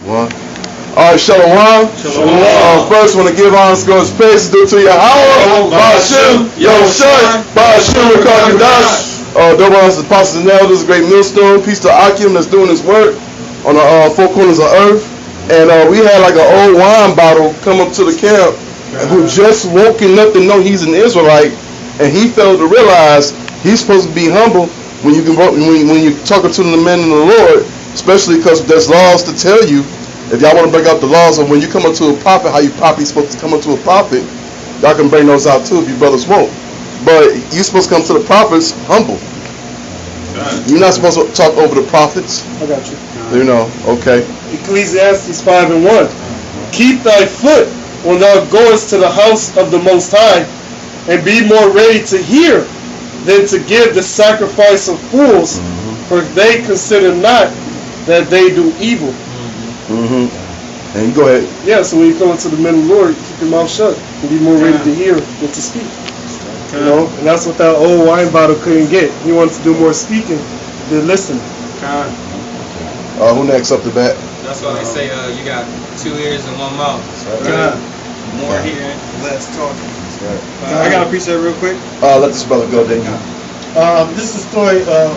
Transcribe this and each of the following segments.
One. All right, Shalom. Shalom. First, want to give honor and praise due to Yahweh, Ba'ashem, Yahushua, Ba'ashem, Rekakadash. Double honors to the apostles and elders, great millstone. Peace to Akim that's doing his work on the four corners of earth. And we had like an old wine bottle come up to the camp who just woken up to know he's an Israelite, and he failed to realize he's supposed to be humble when you're talking to the men of the Lord, especially because there's laws to tell you. If y'all want to break out the laws of when you come up to a prophet, how you properly supposed to come up to a prophet, y'all can bring those out too if you brothers won't. But you're supposed to come to the prophets humble. You're not supposed to talk over the prophets. I got you. You know, okay. Ecclesiastes 5:1. Keep thy foot when thou goest to the house of the Most High, and be more ready to hear than to give the sacrifice of fools, for they consider not that they do evil. And you go ahead. Yeah, so when you come into the men of the Lord, keep your mouth shut and be more ready to hear than to speak. You know, and that's what that old wine bottle couldn't get. He wanted to do more speaking than listening. Who next up to bat? That's why they say you got 2 ears and 1 mouth. Right. More hearing, less talking. Right. I got a piece of it real quick. Let this brother go, then you. This is the story of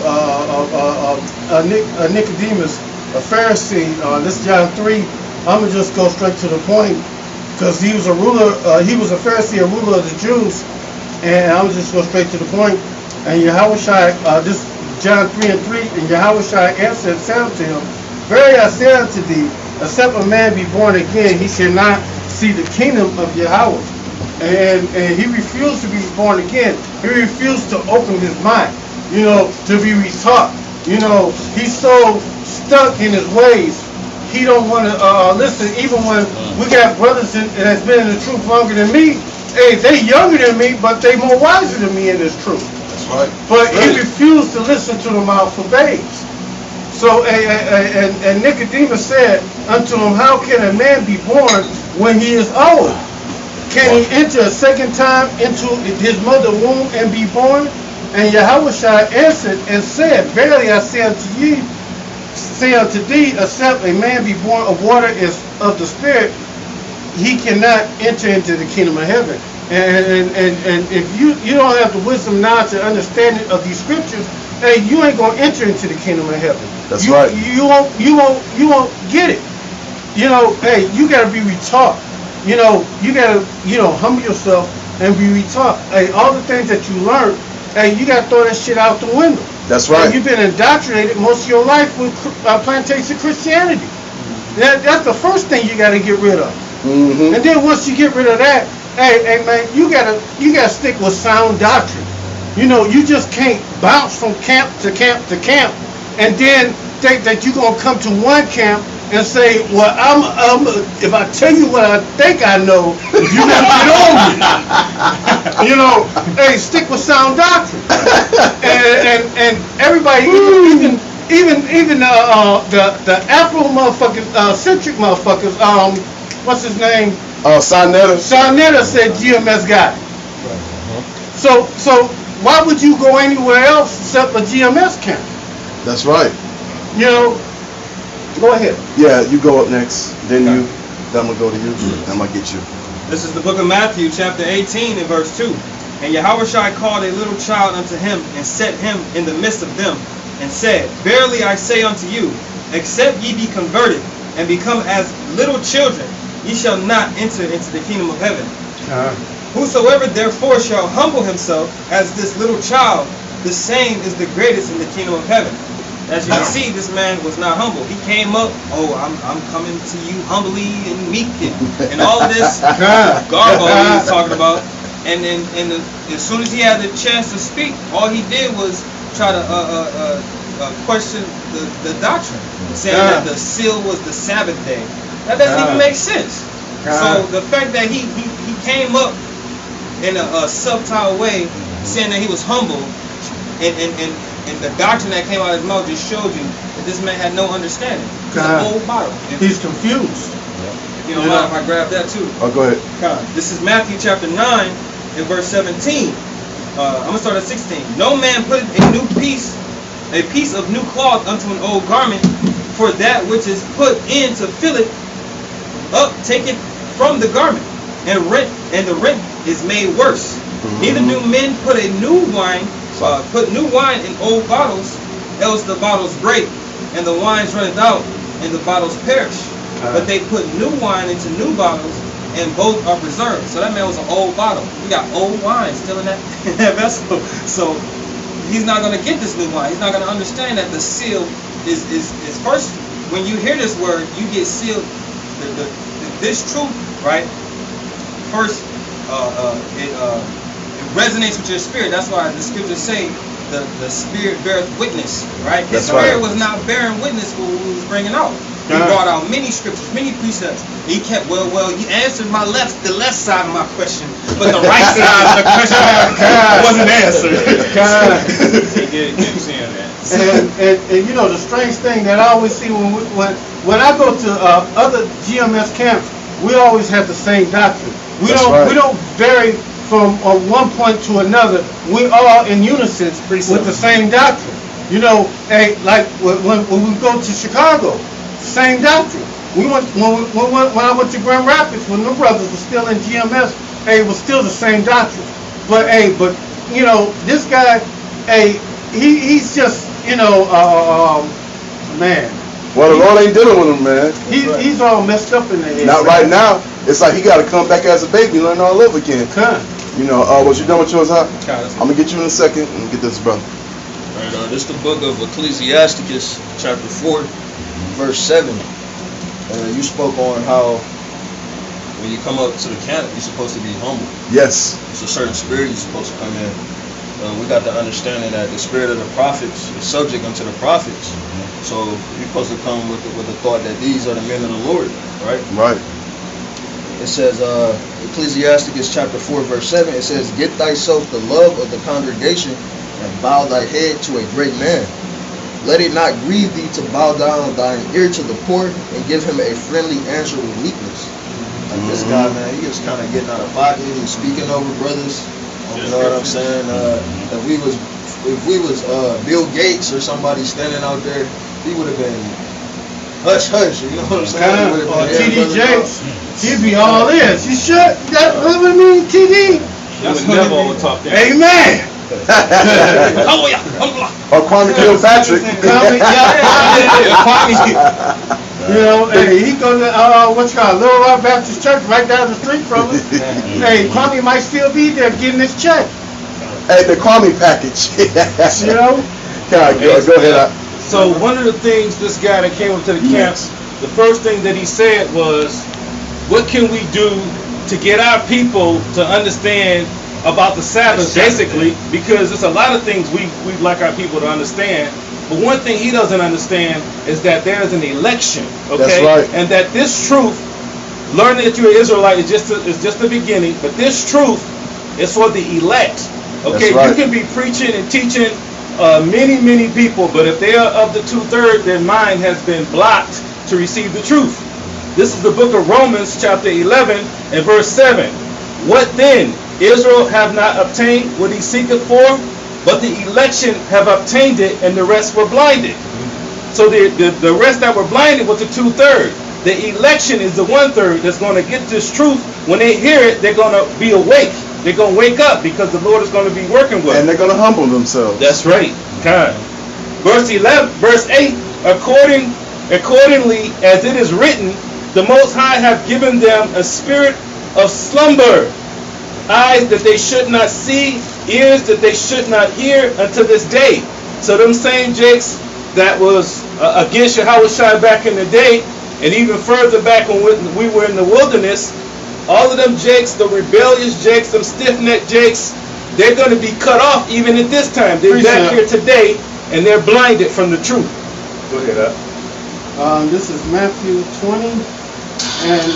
Nicodemus, a Pharisee. This is John 3. I'm going to just go straight to the point, because he was a ruler. He was a Pharisee, a ruler of the Jews. And I'm just go straight to the point. And Yahushua, this John 3:3, and Yahushua answered and said unto him, Verily I say unto thee, except a man be born again, he shall not see the kingdom of Yahweh. And he refused to be born again. He refused to open his mind, you know, to be retaught. You know, he's so stuck in his ways. He don't want to listen. Even when we got brothers that's been in the truth longer than me, hey, they younger than me, but they more wiser than me in this truth. That's right. But he refused to listen to the mouth of babes. So, and Nicodemus said unto him, How can a man be born when he is old? Can he enter a second time into his mother's womb and be born? And Yahushua answered and said, Verily I say unto thee, except a man be born of water and of the Spirit, he cannot enter into the kingdom of heaven. And if you don't have the wisdom, knowledge, and understanding of these scriptures, hey, you ain't gonna enter into the kingdom of heaven. That's right. You won't get it. You know, hey, you gotta be retaught. You know, you gotta, humble yourself and be retaught. Hey, all the things that you learned, hey, you gotta throw that shit out the window. That's right. And you've been indoctrinated most of your life with plantation Christianity. That's the first thing you gotta get rid of. And then once you get rid of that, hey man, you gotta stick with sound doctrine. You know, you just can't bounce from camp to camp to camp, and then think that you're gonna come to one camp and say, well, if I tell you what I think I know, you gonna get on me. You know, hey, stick with sound doctrine. And everybody, even the Afro motherfuckers, centric motherfuckers, what's his name? Sarnetta. Sarnetta said GMS got it. So why would you go anywhere else except a GMS camp? That's right. You know, go ahead. Yeah, you go up next. Then I'm going to go to you. I'm going to get you. This is the book of Matthew, chapter 18, and verse 2. And Yahushua called a little child unto him, and set him in the midst of them, and said, Verily I say unto you, except ye be converted, and become as little children, ye shall not enter into the kingdom of heaven. Whosoever therefore shall humble himself as this little child, the same is the greatest in the kingdom of heaven. As you can see, this man was not humble. He came up, I'm coming to you humbly and meek and all of this garbo he was talking about. And then as soon as he had the chance to speak, all he did was try to question the doctrine, saying that the seal was the Sabbath day. That doesn't even make sense. So the fact that he came up in a subtle way, saying that he was humble, and the doctrine that came out of his mouth just showed you that this man had no understanding. He's an old bottle. He's confused. You know, mind if I grab that too? Oh, go ahead. This is Matthew chapter 9 and verse 17. I'm gonna start at 16. No man put a piece of new cloth unto an old garment, For that which is put in to fill it up, take it from the garment, and the rent is made worse. Neither do men put new wine in old bottles, else the bottles break, and the wines runneth out, and the bottles perish. But they put new wine into new bottles, and both are preserved. So that man was an old bottle. We got old wine still in that vessel. So he's not going to get this new wine. He's not going to understand that the seal is first. When you hear this word, you get sealed. This truth, right? First, it resonates with your spirit. That's why the scriptures say the spirit beareth witness, right? His spirit was not bearing witness for what he was bringing out. He brought out many scriptures, many precepts. He kept, well, you answered the left side of my question, but the right side of the question wasn't answered. He did saying that. And you know, the strange thing that I always see when I go to other GMS camps, we always have the same doctrine. We don't vary from one point to another. We all in unison with the same doctrine. You know, like when we go to Chicago, same doctrine. When I went to Grand Rapids, when the brothers were still in GMS, it was still the same doctrine. But you know, this guy, he's just, you know, man. Well, the Lord ain't dealing with him, man. He's all messed up in the head. Not right now. It's like he got to come back as a baby and learn all over again. You know, was you done with yours, huh? I'm going to get you in a second and get this, brother. All right, this is the book of Ecclesiasticus, chapter 4, verse 7. You spoke on how when you come up to the camp, you're supposed to be humble. Yes. It's a certain spirit you're supposed to come in. We got the understanding that the spirit of the prophets is subject unto the prophets. So you're supposed to come with the thought that these are the men of the Lord, right? Right. It says, Ecclesiasticus chapter 4, verse 7, it says, get thyself the love of the congregation and bow thy head to a great man. Let it not grieve thee to bow down thine ear to the poor and give him a friendly answer with weakness. Like this guy, man, he was kind of getting out of pocket. He was speaking over brothers. You know what I'm saying? If we was Bill Gates or somebody standing out there, he would have been hush hush. You know what I'm saying? Or TD Jakes, he'd be all this. You should. That's what I mean, TD. That's never would talk that. Amen. Or Kwame Kilpatrick. You know, hey, he goes to Little Rock Baptist Church right down the street from us. Hey, Kwame might still be there getting his check. Hey, the Kwame package. You know? Go ahead. So one of the things this guy that came up to the camps, the first thing that he said was, what can we do to get our people to understand about the Sabbath, basically, because there's a lot of things we'd like our people to understand. But one thing he doesn't understand is that there is an election, okay? That's right. And that this truth, learning that you're an Israelite is just the beginning, but this truth is for the elect, okay? Right. You can be preaching and teaching many people, but if they are of the 2/3, their mind has been blocked to receive the truth. This is the book of Romans, chapter 11, and verse 7. What then? Israel have not obtained what he seeketh for, but the election have obtained it, and the rest were blinded. So the rest that were blinded was the 2/3. The election is the 1/3 that's going to get this truth. When they hear it, they're going to be awake. They're going to wake up because the Lord is going to be working with them. And they're going to humble themselves. That's right. God. Verse 8, accordingly as it is written, the Most High hath given them a spirit of slumber, eyes that they should not see, ears that they should not hear unto this day. So them same jakes that was against Yahushua back in the day, and even further back when we were in the wilderness, all of them jakes, the rebellious jakes, them stiff-necked jakes, they're going to be cut off even at this time. They're back here today, and they're blinded from the truth. Go ahead, This is Matthew 20 and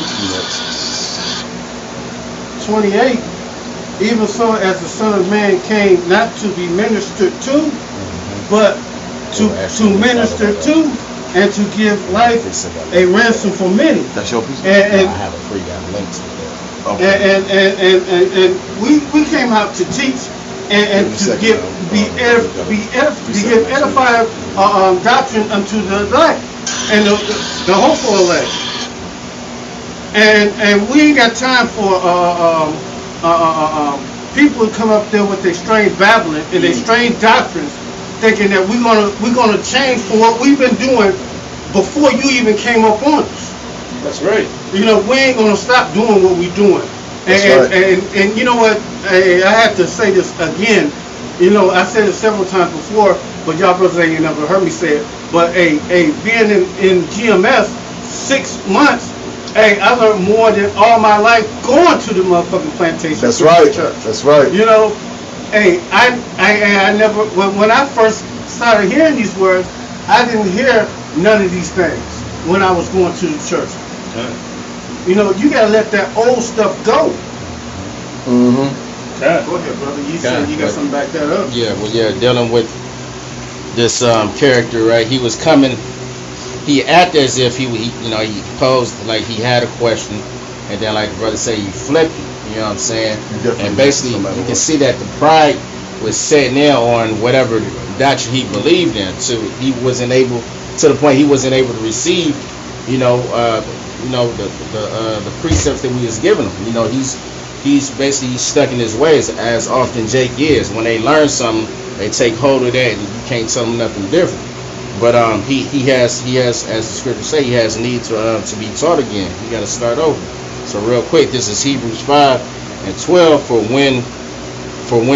28. Even so as the Son of Man came not to be ministered to, but to minister to, and to give life a ransom for many. That's your piece? And I have a free link to that. Okay. And we came out to teach and to give edifying doctrine unto the elect. and the hopeful elect. And we ain't got time for people to come up there with their strange babbling and their strange doctrines, thinking that we're gonna change from what we've been doing before you even came up on us. That's right. You know, we ain't gonna stop doing what we're doing. And you know what? I have to say this again. You know, I said it several times before, but y'all brothers ain't never heard me say it. But being in GMS 6 months, I learned more than all my life going to the motherfucking plantation. That's right. That's right. You know, I never, when I first started hearing these words, I didn't hear none of these things when I was going to the church. You know, you gotta let that old stuff go. Mm-hmm. Go ahead, brother. You said you got something to back that up. Yeah, well, yeah, dealing with this character, right? He was coming. He acted as if he posed like he had a question, and then, like the brother say, he flipped it. You know what I'm saying? And basically, you can see that the pride was setting in on whatever doctrine he believed in. So he wasn't able, to the point he wasn't able to receive, the precepts that we was giving him. You know, he's basically stuck in his ways, as often Jake is. When they learn something, they take hold of that, and you can't tell them nothing different. But he has, as the scriptures say, he has need to be taught again. He got to start over. So real quick, this is Hebrews 5:12.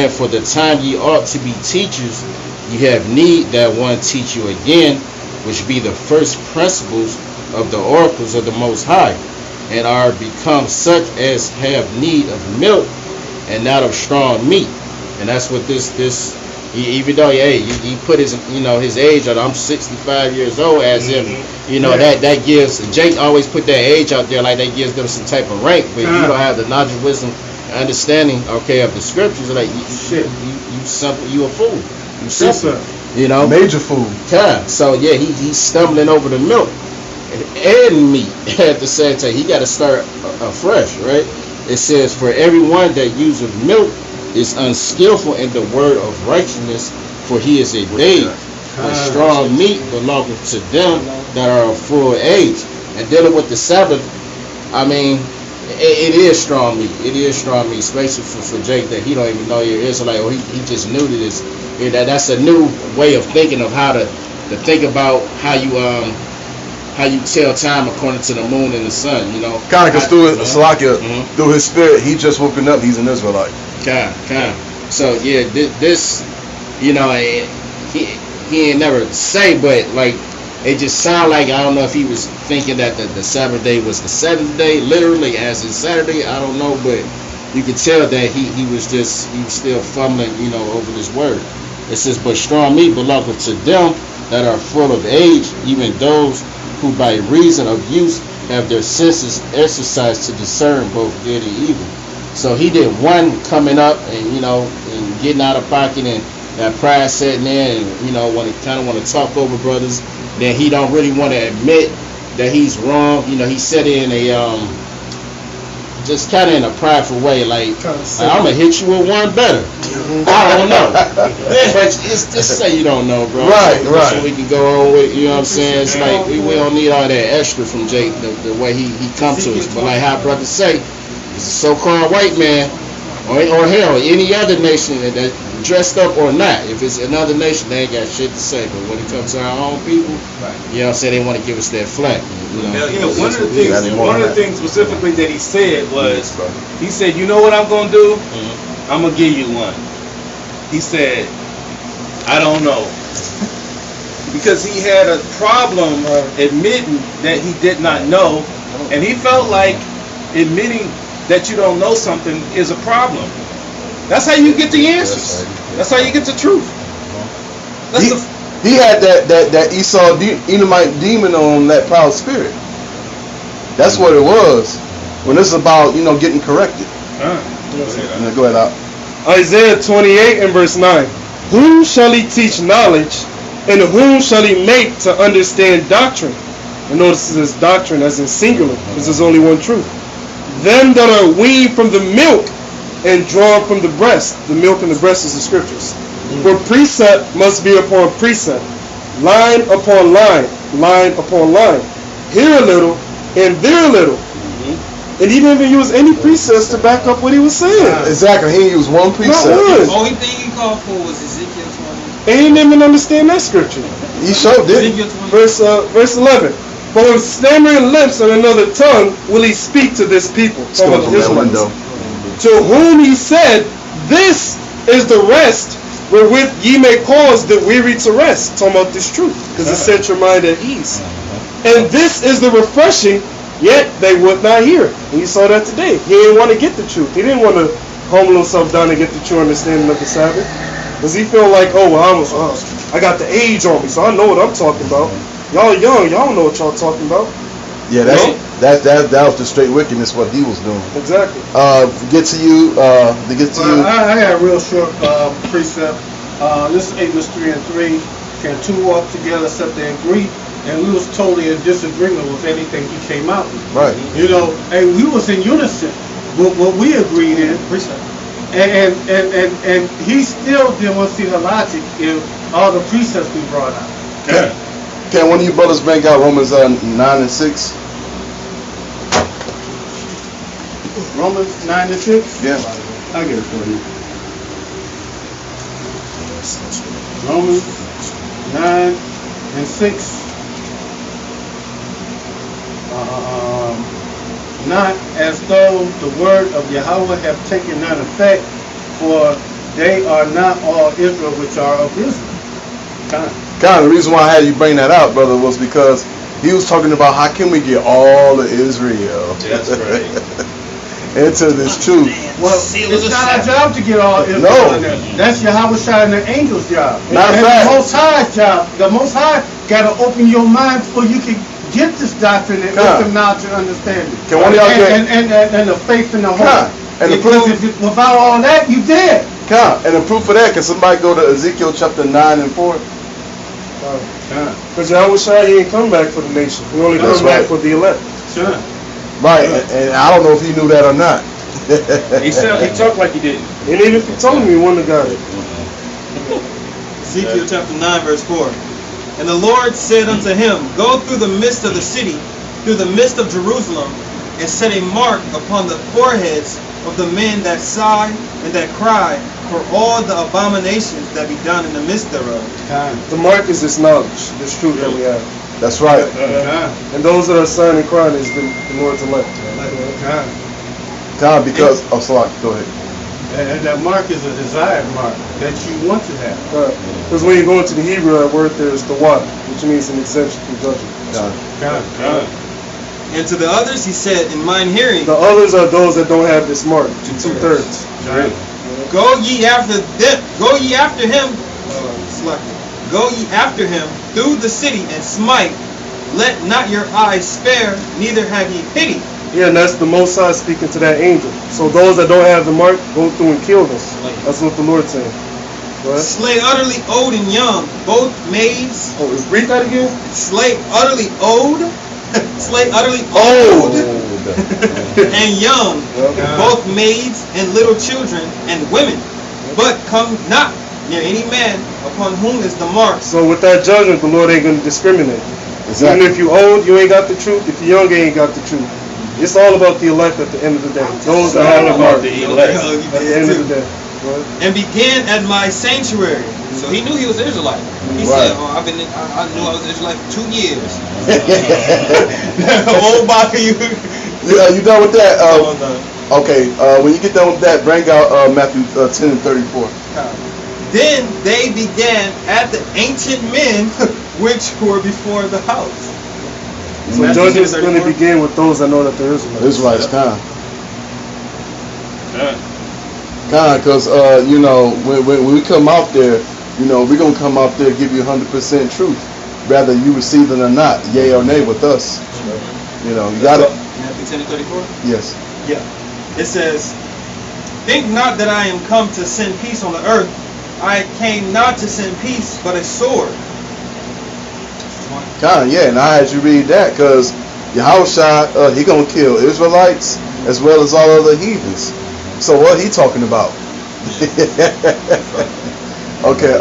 For the time ye ought to be teachers, you have need that one teach you again, which be the first principles of the oracles of the Most High, and are become such as have need of milk and not of strong meat. And that's what this even though he put his his age out. I'm 65 years old, as if that gives. Jake always put that age out there like that gives them some type of rank, but you don't have the knowledge, wisdom, understanding of the scriptures. Like you simple, you a fool. You simple, major fool. So yeah, he's stumbling over the milk and meat at the same time. He got to start afresh, right? It says, for everyone that useth milk is unskillful in the word of righteousness, for he is a babe. But strong meat belongeth to them that are of full age. And dealing with the Sabbath, I mean, it is strong meat. It is strong meat, especially for Jake, that he don't even know you're Israelite, or he just new to this. That's a new way of thinking of how to think about how you tell time according to the moon and the sun. Kind of because through his spirit, he just woken up. He's an Israelite. So yeah, this he ain't never say, but like it just sound like, I don't know if he was thinking that the Sabbath day was the seventh day, literally as in Saturday. I don't know, but you could tell that he was still fumbling, over this word. It says, but strong meat belongeth to them that are full of age, even those who by reason of use have their senses exercised to discern both good and evil. So he did one coming up and and getting out of pocket, and that pride setting in, and want to talk over brothers. Then he don't really want to admit that he's wrong. He said it in a just kind of in a prideful way, like I'm gonna hit you with one better. I don't know, but it's just say you don't know, bro. Right. So we can go on with, you know what I'm saying? It's like we don't need all that extra from Jake, the way he come to us. But like how brothers say, it's a so-called white man, or hell, any other nation that dressed up or not. If it's another nation, they ain't got shit to say. But when it comes to our own people, you know what I'm saying, they want to give us that flack. One of the things specifically that he said was, he said, you know what I'm going to do? I'm going to give you one. He said, I don't know. Because he had a problem admitting that he did not know, and he felt like admitting that you don't know something is a problem. That's how you get the answers. That's how you get the truth. He had that Esau Edomite demon on that proud spirit. That's what it was. When it's about getting corrected. Go ahead out. Isaiah 28 and verse 9. Whom shall he teach knowledge, and whom shall he make to understand doctrine? And notice this doctrine as in singular, because there's only one truth. Them that are weaned from the milk and drawn from the breast. The milk and the breast is the scriptures. For precept must be upon precept, line upon line, line upon line. Here a little, and there a little. And he didn't even use any precepts to back up what he was saying. Exactly. He used one precept. Not one. Only thing he called for was Ezekiel 20. And he didn't even understand that scripture. He showed it. Ezekiel 20. Verse 11. But with stammering lips and another tongue will he speak to this people. Let's go from that window. To whom he said, this is the rest wherewith ye may cause the weary to rest. Talking about this truth. Because it set your mind at ease. And this is the refreshing, yet they would not hear. And you saw that today. He didn't want to get the truth. He didn't want to humble himself down and get the true understanding of the Sabbath. Because he felt like, oh, well, I got the age on me, so I know what I'm talking about. Y'all young, y'all don't know what y'all talking about. Yeah, that was the straight wickedness what he was doing. Exactly. Get to you. I got a real short precept. This is Amos 3 and 3. Can two walk together except they agree? And we was totally in disagreement with anything he came out with. Right. You know, and we was in unison with what we agreed in. And he still didn't want to see the logic in all the precepts we brought out. Can one of you brothers bring out Romans 9 and 6? Romans 9 and 6? Yeah. I'll get it for you. Romans 9 and 6. Not as though the word of Yahweh have taken none effect, for they are not all Israel which are of Israel. The reason why I had you bring that out, brother, was because he was talking about how can we get all of Israel into this truth. Well, it's not our job to get all Israel in there. That's Yahweh and the angel's job. Matter of fact, the Most High's job. The Most High got to open your mind before you can get this doctrine and wisdom, knowledge, and understanding. Can one of y'all and the faith in the heart. And the because proof, without all that, you dead. And the proof of that, can somebody go to Ezekiel chapter 9 and 4? Because Yahweh Shai, he ain't come back for the nation. He only come back for the elect. Sure. Right, and I don't know if he knew that or not. He talked like he didn't. And even if he told me, he wouldn't have got it. Ezekiel chapter 9 verse 4. And the Lord said unto him, go through the midst of the city, through the midst of Jerusalem, and set a mark upon the foreheads of the men that sigh and that cry for all the abominations that be done in the midst thereof. The mark is this knowledge, this truth that we have. That's right. And those that are sighing and crying is the Lord's elect. Because, go ahead. And that mark is a desired mark that you want to have. Because when you go into the Hebrew, that word there is the water, which means an exemption from judgment. And to the others he said, in mine hearing, the others are those that don't have this mark, 2/3. Go ye after them. Go ye after him. Go ye after him through the city and smite. Let not your eyes spare, neither have ye pity. Yeah, and that's the Most High speaking to that angel. So those that don't have the mark, go through and kill them. That's what the Lord's saying. Slay utterly old and young, both maids. Oh, read that again. Slay utterly old. Slay utterly old and young, both maids and little children and women. But come not near any man upon whom is the mark. So with that judgment, the Lord ain't going to discriminate. Even if you old, you ain't got the truth. If you young, you ain't got the truth. It's all about the elect at the end of the day. Those that have the mark at the end of the day. And began at my sanctuary. So he knew he was Israelite. He said, I knew I was Israelite for 2 years. Old body. You done with that? Okay, when you get done with that, bring out Matthew 10 and 34. Then they began at the ancient men which were before the house. So judgment is going to begin with those that know that there is one. Israelites, because when we come out there, we're gonna come out there and give you 100% truth, whether you receive it or not, yea or nay with us. You got it. Matthew 10 and 34. Yes. Yeah. It says, think not that I am come to send peace on the earth. I came not to send peace, but a sword. And I had you read that because Yahushua, he gonna kill Israelites as well as all other heathens. So what he talking about? Okay,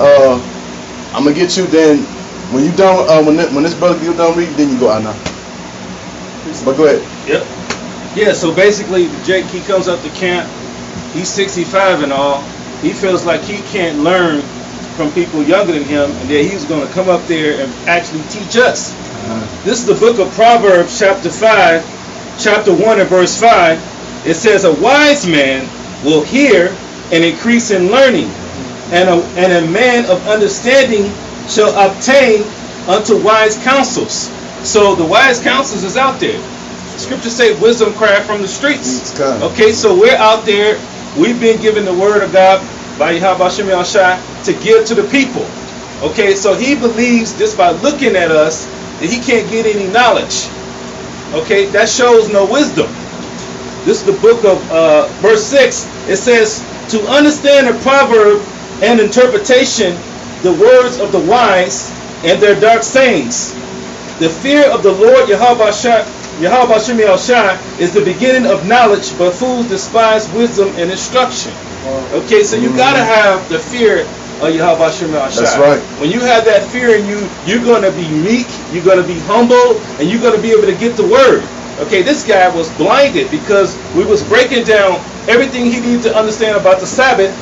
I'm gonna get you then When you done, when this brother get done reading, then you go, I know. But go ahead. Yep. Yeah, so basically, Jake, he comes up to camp. He's 65 and all. He feels like he can't learn from people younger than him, and that he's going to come up there and actually teach us. This is the book of Proverbs, chapter 5, chapter 1 and verse 5. It says, a wise man will hear and increase in learning, and a man of understanding shall obtain unto wise counsels. So the wise counsels is out there. Scriptures say wisdom cry from the streets. Okay, so we're out there. We've been given the word of God by Yahweh Shem Yahushua to give to the people. Okay, so he believes just by looking at us that he can't get any knowledge. Okay, that shows no wisdom. This is the book of verse 6. It says, to understand a proverb and interpretation, the words of the wise and their dark sayings. The fear of the Lord Yahweh Shem Yahushua is the beginning of knowledge, but fools despise wisdom and instruction. Okay, so you gotta have the fear of Yahweh Shem Yahushua. That's right. When you have that fear in you, you're gonna be meek, you're gonna be humble, and you're gonna be able to get the word. Okay, this guy was blinded because we was breaking down everything he needed to understand about the Sabbath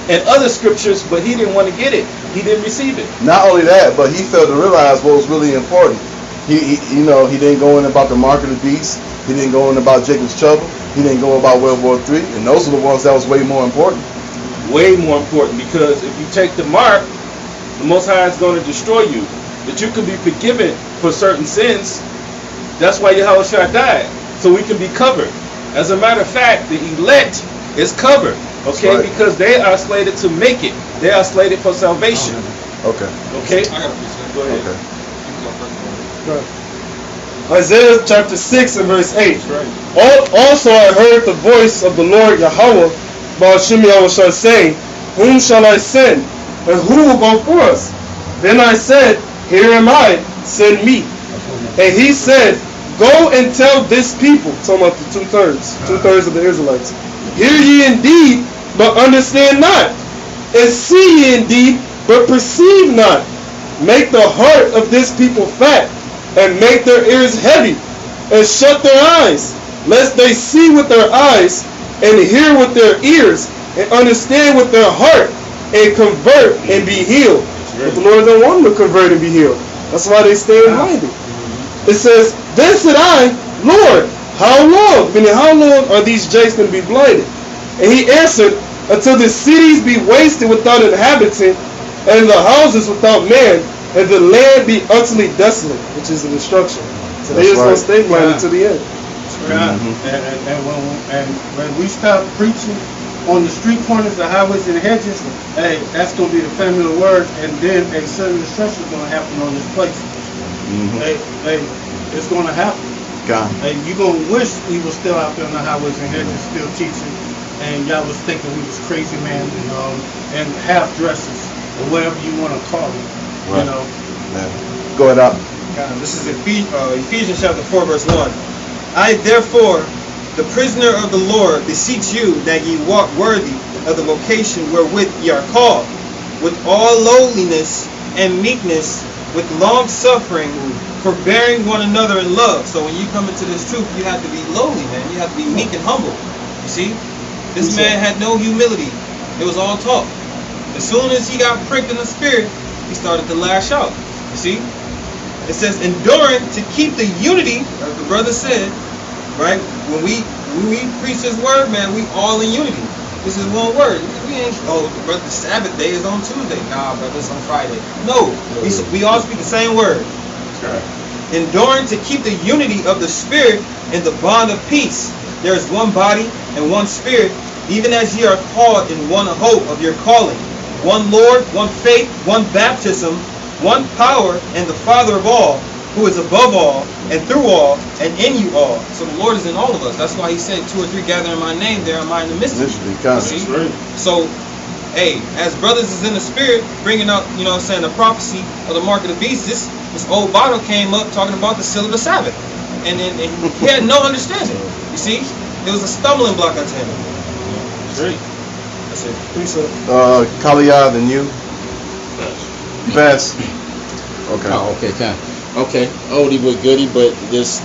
and other scriptures, but he didn't want to get it. He didn't receive it. Not only that, but he failed to realize what was really important. He didn't go in about the mark of the beast. He didn't go in about Jacob's trouble. He didn't go about World War III. And those are the ones that was way more important. Way more important, because if you take the mark, the Most High is going to destroy you. But you can be forgiven for certain sins. That's why Yahushua died, so we can be covered. As a matter of fact, the elect is covered, okay, right, because they are slated to make it. They are slated for salvation. Okay. Okay? I got a precept. Go ahead. Okay. Isaiah chapter 6 and verse 8. Right. Also I heard the voice of the Lord Yahweh, Baal Shem Yahushua, saying, whom shall I send, and who will go for us? Then I said, here am I, send me. And he said, go and tell this people, talking about the two-thirds of the Israelites, hear ye indeed, but understand not, and see ye indeed, but perceive not. Make the heart of this people fat, and make their ears heavy, and shut their eyes, lest they see with their eyes, and hear with their ears, and understand with their heart, and convert and be healed. But the Lord don't want them to convert and be healed. That's why they stay blinded. It says, then said I, Lord, how long? Meaning, how long are these jakes going to be blinded? And he answered, until the cities be wasted without inhabitant, and the houses without man, and the land be utterly desolate, which is the destruction. So they just going to stay blinded to the end. And when we start preaching on the street corners, the highways and the hedges, hey, that's going to be the family of the word, and then a certain destruction is going to happen on this place. Hey, it's going to happen. God. Hey, you're going to wish we were still out there on the highways and hedges, still teaching, and y'all was thinking we was crazy, man, and half dresses, or whatever you want to call it. Right. You know. Yeah. Go ahead, up. This is Ephesians chapter 4, verse 1. I therefore, the prisoner of the Lord, beseech you that ye walk worthy of the vocation wherewith ye are called, with all lowliness and meekness, with long suffering, forbearing one another in love. So when you come into this truth, you have to be lowly, man. You have to be meek and humble. You see? This man had no humility. It was all talk. As soon as he got pricked in the spirit, he started to lash out. You see? It says, enduring to keep the unity, as the brother said, right? When we preach this word, man, we all in unity. This is one word. We ain't, brother, the Sabbath day is on Tuesday. Nah, brother, it's on Friday. No, we all speak the same word. Enduring to keep the unity of the Spirit in the bond of peace. There is one body and one Spirit, even as ye are called in one hope of your calling. One Lord, one faith, one baptism, one power, and the Father of all, who is above all, and through all, and in you all. So the Lord is in all of us. That's why he said, 2 or 3 gather in my name, there am I in the midst of you. See? So, hey, as brothers is in the spirit, bringing up, you know what I'm saying, the prophecy of the mark of the beast, this old bottle came up talking about the seal of the Sabbath. And he had no understanding. You see? It was a stumbling block unto him. Great. That's it. Please, sir. Kaliyah, and you. Best. Okay. Oh, okay, kind. Okay, oldie but goodie, but this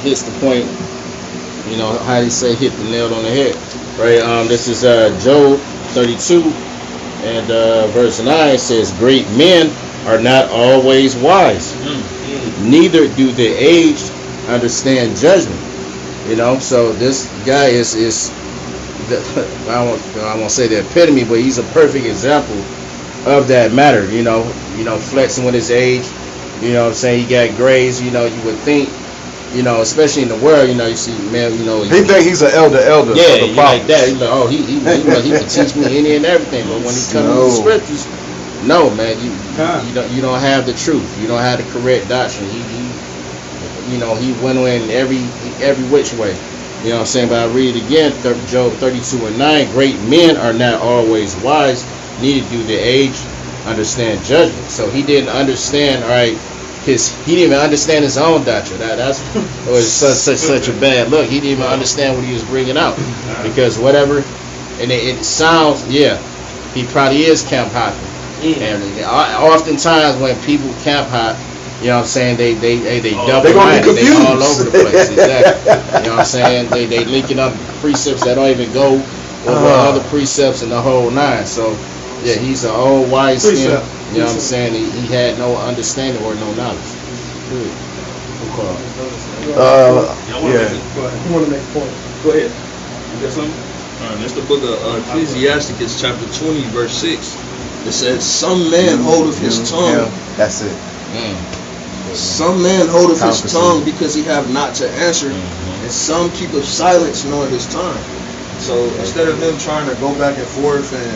hits the point. You know how they say hit the nail on the head, right? This is Job 32 and verse 9 says, "Great men are not always wise, neither do the aged understand judgment." You know, so this guy is I won't say the epitome, but he's a perfect example of that matter. You know, flexing with his age. You know what I'm saying? He got grades. You know, you would think, you know, especially in the world, you know, you see, man, you know. He think he's an elder. Yeah, you like that. He's like, oh, he can teach me any and everything. But when he comes to the scriptures, no, man, you don't have the truth. You don't have the correct doctrine. He went in every which way. You know what I'm saying? But I read it again, Job 32 and 9. Great men are not always wise, neither do the aged understand judgment. So he didn't understand, all right, he didn't even understand his own doctrine. That's was such a bad look. He didn't even understand what he was bringing out, because whatever, and it sounds, yeah, he probably is camp hopping. And oftentimes when people camp hop, you know what I'm saying, they double minded, they all over the place. Exactly. You know what I'm saying? They linking up precepts that don't even go over other precepts and the whole nine. So yeah, he's an old wise skin. You know what I'm saying? He had no understanding or no knowledge. Good. Yeah. You want to make a point? Go ahead. You got something? That's the book of Ecclesiasticus, chapter 20, verse 6. It says, "Some man holdeth his tongue." Yeah, that's it. Some man holdeth his tongue because he have not to answer, and some keepeth silence knowing his time. So instead of him trying to go back and forth and,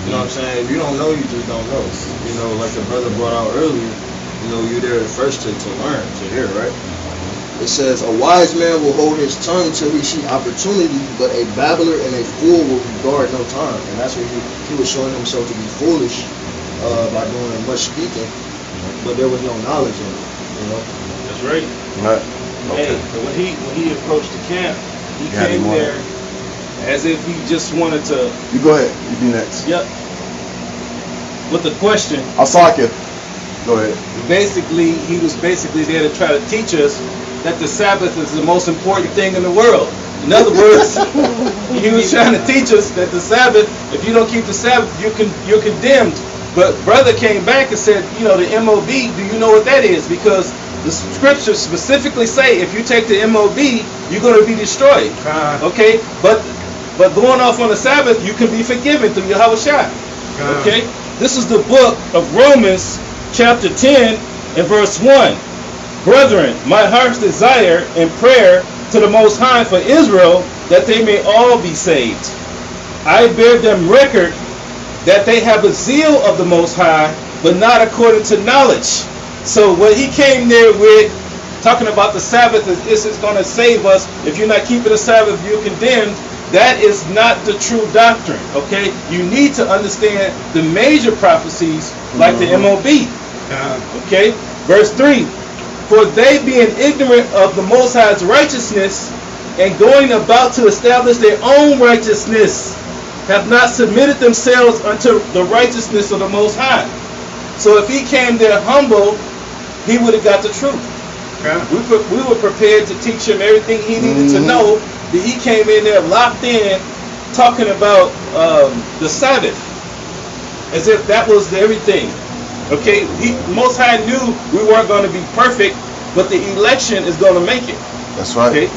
you know what I'm saying, if you don't know, you just don't know. You know, like the brother brought out earlier, you know, you're there first to learn, to hear, right? It says, "A wise man will hold his tongue till he see opportunity, but a babbler and a fool will regard no time." And that's what he was showing himself to be foolish by doing much speaking, but there was no knowledge in it, you know? That's right. Right. Hey, when he approached the camp, he came there as if he just wanted to. You go ahead. You be next. Yep. With the question. Asaka. Go ahead. Basically, he was basically there to try to teach us that the Sabbath is the most important thing in the world. In other words, he was trying to teach us that the Sabbath, if you don't keep the Sabbath, you're condemned. But brother came back and said, you know, the MOB, do you know what that is? Because the scriptures specifically say if you take the MOB, you're going to be destroyed. Okay? But going off on the Sabbath, you can be forgiven through Yahweh Shai. Okay? This is the book of Romans, chapter 10 and verse 1. "Brethren, my heart's desire and prayer to the Most High for Israel, that they may all be saved. I bear them record that they have a zeal of the Most High, but not according to knowledge." So what he came there with, talking about the Sabbath, is going to save us. If you're not keeping the Sabbath, you're condemned. That is not the true doctrine, okay? You need to understand the major prophecies like the MOB, okay? Verse 3, "For they being ignorant of the Most High's righteousness and going about to establish their own righteousness, have not submitted themselves unto the righteousness of the Most High." So if he came there humble, he would have got the truth. We were prepared to teach him everything he needed to know. But he came in there locked in, talking about the Sabbath, as if that was everything. Okay, Most High knew we weren't going to be perfect, but the election is going to make it. That's right. Okay,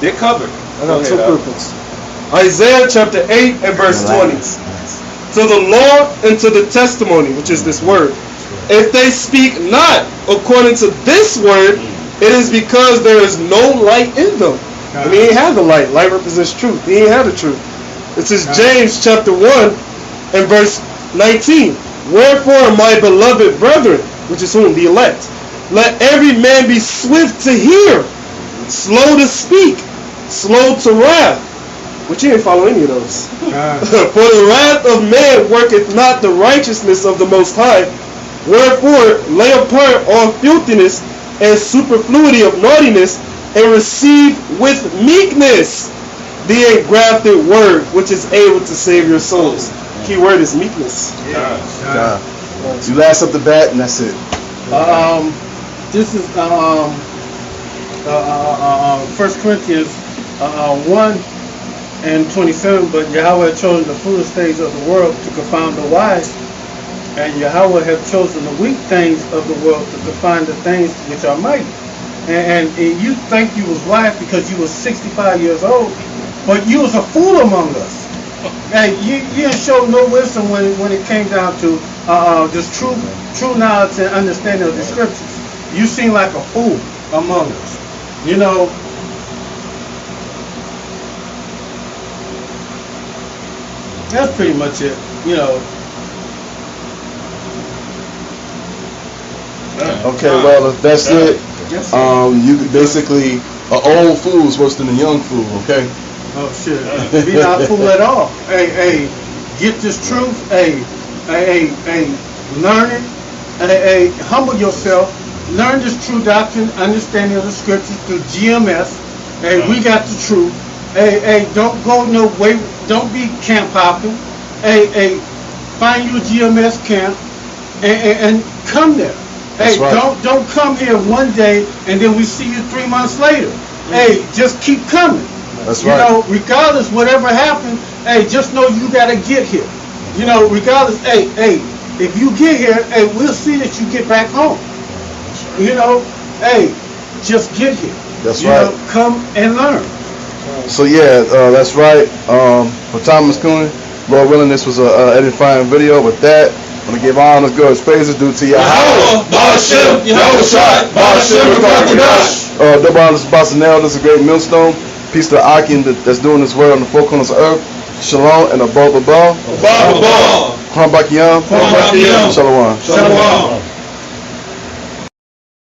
they're covered. I got two proofs. Isaiah chapter 8 and verse 20. "To the law and to the testimony," which is this word, "if they speak not according to this word, it is because there is no light in them." I mean, he had the light. Light represents truth. He ain't have the truth. This is James chapter 1 and verse 19. "Wherefore, my beloved brethren," which is whom? The elect, "let every man be swift to hear, slow to speak, slow to wrath." Which he didn't follow any of those. "For the wrath of man worketh not the righteousness of the Most High. Wherefore, lay apart all filthiness and superfluity of naughtiness, and receive with meekness the engrafted word, which is able to save your souls." Key word is meekness. You last up the bat, and that's it. This is 1 Corinthians 1:27. But Yahweh had chosen the foolish things of the world to confound the wise, and Yahweh had chosen the weak things of the world to confound the things which are mighty. And you think you was wise because you was 65 years old, but you was a fool among us. And you didn't show no wisdom when it came down to this true knowledge and understanding of the scriptures. You seem like a fool among us. You know, that's pretty much it. You know. Okay, well, if that's it, Yes, you could basically, an old fool is worse than a young fool, okay? oh shit. Be not a fool at all. Hey, get this truth. Learn it. Humble yourself. Learn this true doctrine, understanding of the scriptures through GMS. Hey, we got the truth. Hey, don't go no way. Don't be camp hopping. Hey, find you a GMS camp and come there. That's Hey, right. don't come here one day and then we see you 3 months later. Hey, just keep coming. That's You right. know, regardless whatever happened, hey, just know you gotta get here. You know, regardless, hey, if you get here, hey, we'll see that you get back home. You know, hey, just get here. That's you right. know, come and learn. So yeah, that's right. For Thomas Cooney, Lord willing, this was a edifying video. With that, I'm gonna give honor, good praises due to Yahweh. Ba'ashem, Yahushua, Ba'ashem, Rukakadash. Double honors to Basanel, this is a great millstone. Peace to Akim that's doing this word on the four corners of earth. Shalom and above. Baba, Kwam Bakiyam. Kwam Bakiyam. Shalom. Shalom.